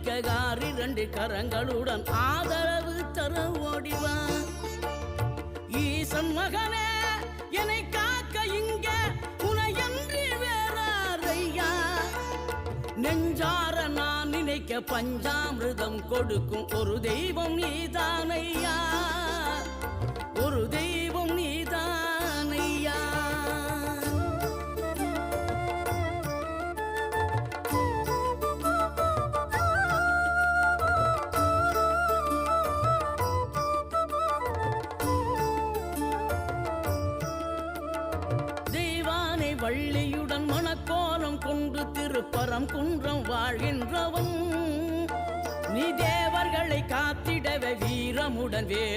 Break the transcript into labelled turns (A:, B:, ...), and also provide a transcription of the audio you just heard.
A: மாணிக்ககாரி 2 கரங்களுடன் ஆதரவு தர ஓடிவா. ஈசன் மகனே என்னை காக்க இங்க உனையன்றி வேறாரையா. நெஞ்சார நான் நினைக்க பஞ்சாமிர்தம் கொடுக்கும் ஒரு தெய்வம் நீதானையா, ஒரு தெய்வம் நீதானையா. வள்ளியுடன் மணக்கோலம் கொண்டு திருப்பரம் குன்றம் வாழ்கின்றவன் நீ. தேவர்களை காத்திடவே வீரமுடன் வேல்